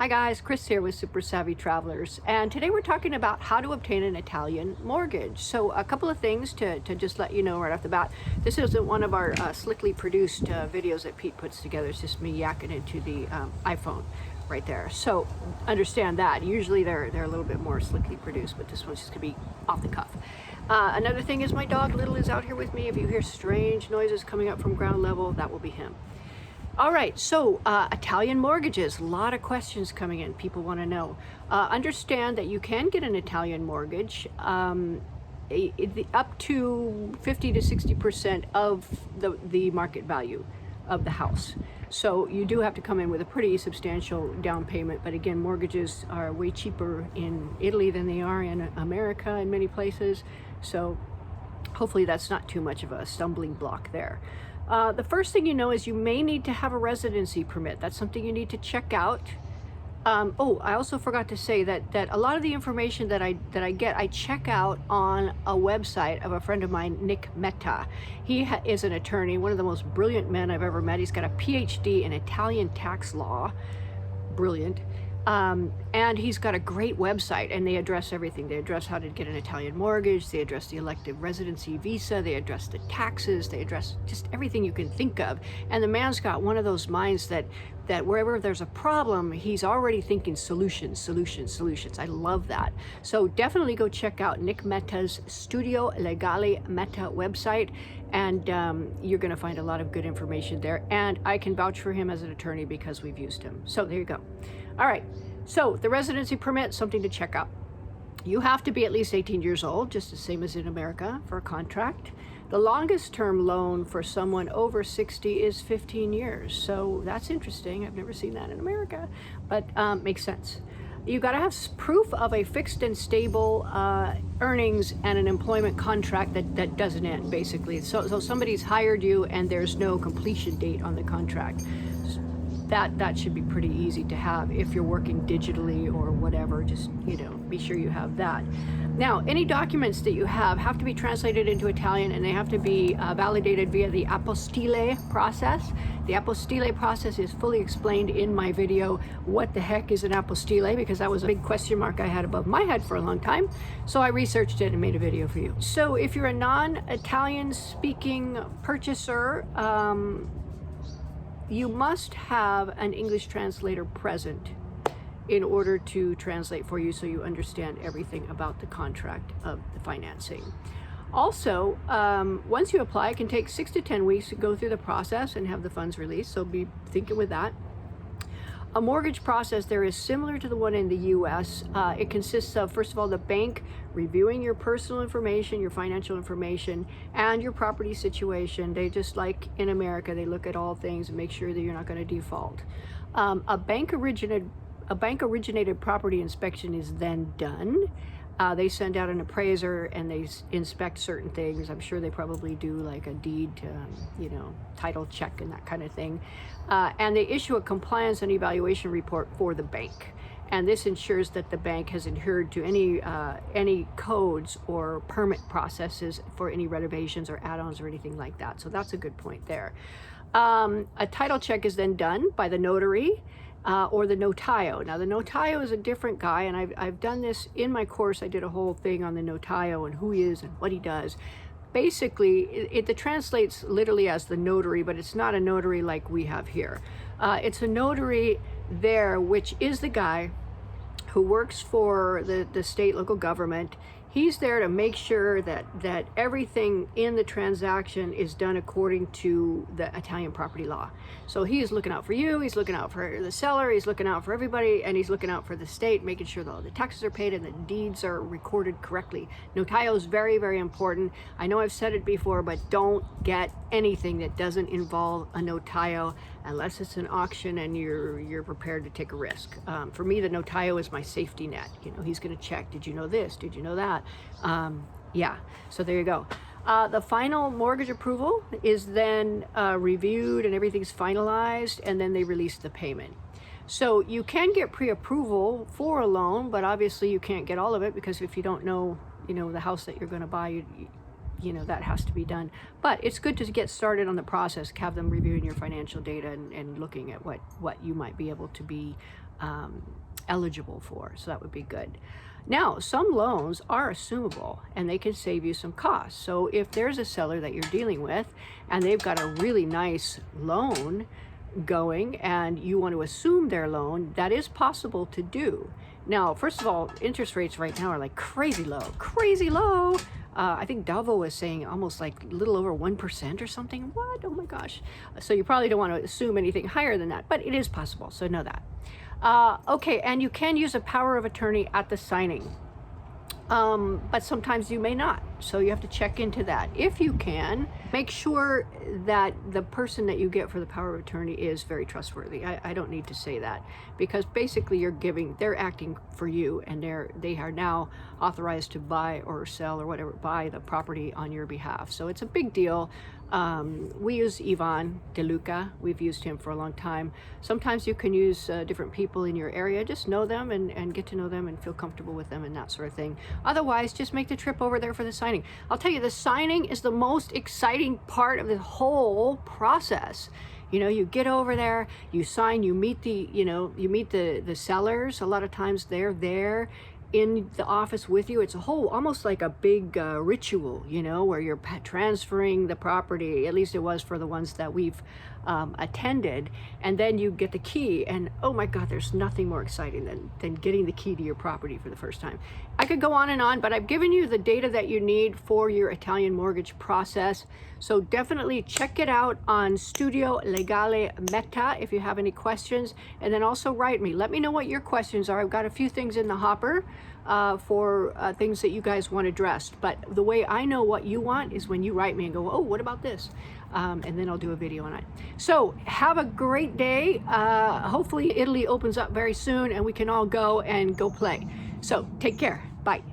Hi guys, Chris here with Super Savvy Travelers, and today we're talking about how to obtain an Italian mortgage. So a couple of things to just let you know right off the bat. This isn't one of our slickly produced videos that Pete puts together. It's just me yakking into the iPhone right there. So understand that. Usually they're a little bit more slickly produced, but this one's just gonna be off the cuff. Another thing is my dog Little is out here with me. If you hear strange noises coming up from ground level, that will be him. All right, so Italian mortgages, a lot of questions coming in. People want to know. Understand that you can get an Italian mortgage up to 50 to 60% of the market value of the house. So you do have to come in with a pretty substantial down payment. But again, mortgages are way cheaper in Italy than they are in America in many places. So hopefully that's not too much of a stumbling block there. The first thing you know is you may need to have a residency permit. That's something you need to check out. I also forgot to say that a lot of the information that I get, I check out on a website of a friend of mine, Nick Metta. He is an attorney, one of the most brilliant men I've ever met. He's got a PhD in Italian tax law. Brilliant. And he's got a great website, and they address everything. They address how to get an Italian mortgage, they address the elective residency visa, they address the taxes, they address just everything you can think of. And the man's got one of those minds that wherever there's a problem, he's already thinking solutions. I love that. So definitely go check out Nick Metta's Studio Legale Metta website, and you're going to find a lot of good information there. And I can vouch for him as an attorney because we've used him. So there you go. All right, so the residency permit, something to check out. You have to be at least 18 years old, just the same as in America for a contract. The longest term loan for someone over 60 is 15 years. So that's interesting. I've never seen that in America, but makes sense. You've got to have proof of a fixed and stable earnings and an employment contract that doesn't end, basically. So somebody's hired you and there's no completion date on the contract. That should be pretty easy to have if you're working digitally or whatever. Just, be sure you have that. Now, any documents that you have to be translated into Italian, and they have to be validated via the apostille process. The apostille process is fully explained in my video, What the Heck is an Apostille? Because that was a big question mark I had above my head for a long time. So I researched it and made a video for you. So if you're a non-Italian speaking purchaser, you must have an English translator present in order to translate for you so you understand everything about the contract of the financing. Also, once you apply, it can take 6 to 10 weeks to go through the process and have the funds released, so be thinking with that. A mortgage process there is similar to the one in the US. It consists of, first of all, the bank reviewing your personal information, your financial information, and your property situation. They, just like in America, they look at all things and make sure that you're not going to default. A bank originated property inspection is then done. They send out an appraiser and they inspect certain things. I'm sure they probably do like a deed, title check and that kind of thing. And they issue a compliance and evaluation report for the bank. And this ensures that the bank has adhered to any codes or permit processes for any renovations or add-ons or anything like that. So that's a good point there. A title check is then done by the notary. Or the notaio. Now the notaio is a different guy, and I've done this in my course. I did a whole thing on the notaio and who he is and what he does. Basically, it translates literally as the notary, but it's not a notary like we have here. It's a notary there, which is the guy who works for the state, local government. He's there to make sure that everything in the transaction is done according to the Italian property law. So he is looking out for you, he's looking out for the seller, he's looking out for everybody, and he's looking out for the state, making sure that all the taxes are paid and the deeds are recorded correctly. Notaio is very, very important. I know I've said it before, but don't get anything that doesn't involve a notaio unless it's an auction and you're prepared to take a risk. For me, the notaio is my safety net. He's going to check, did you know this? Did you know that? So there you go. The final mortgage approval is then reviewed and everything's finalized, and then they release the payment. So you can get pre-approval for a loan, but obviously you can't get all of it because if you don't know, the house that you're going to buy, that has to be done. But it's good to get started on the process, have them reviewing your financial data and looking at what you might be able to be eligible for. So that would be good. Now, some loans are assumable and they can save you some costs. So if there's a seller that you're dealing with and they've got a really nice loan going and you want to assume their loan, that is possible to do. Now, first of all, interest rates right now are like crazy low, crazy low. I think Davo was saying almost like a little over 1% or something. What? Oh my gosh. So you probably don't want to assume anything higher than that, but it is possible. So know that. Okay, and you can use a power of attorney at the signing, but sometimes you may not. So you have to check into that. If you can, make sure that the person that you get for the power of attorney is very trustworthy. I don't need to say that, because basically they're acting for you, and they are now authorized to buy or sell or whatever, buy the property on your behalf. So it's a big deal. We use Ivan DeLuca. We've used him for a long time. Sometimes you can use different people in your area. Just know them and get to know them and feel comfortable with them and that sort of thing. Otherwise, just make the trip over there for the signing. I'll tell you, the signing is the most exciting part of the whole process. You know, you get over there, you sign, you meet the sellers. A lot of times they're there in the office with you. It's a whole, almost like a big ritual, you know, where you're transferring the property. At least it was for the ones that we've attended. And then you get the key, and oh my God, there's nothing more exciting than getting the key to your property for the first time. I could go on and on, but I've given you the data that you need for your Italian mortgage process. So definitely check it out on Studio Legale Meta if you have any questions. And then also write me. Let me know what your questions are. I've got a few things in the hopper for things that you guys want addressed. But the way I know what you want is when you write me and go, oh, what about this? And then I'll do a video on it. So have a great day. Hopefully Italy opens up very soon and we can all go play. So take care. Bye.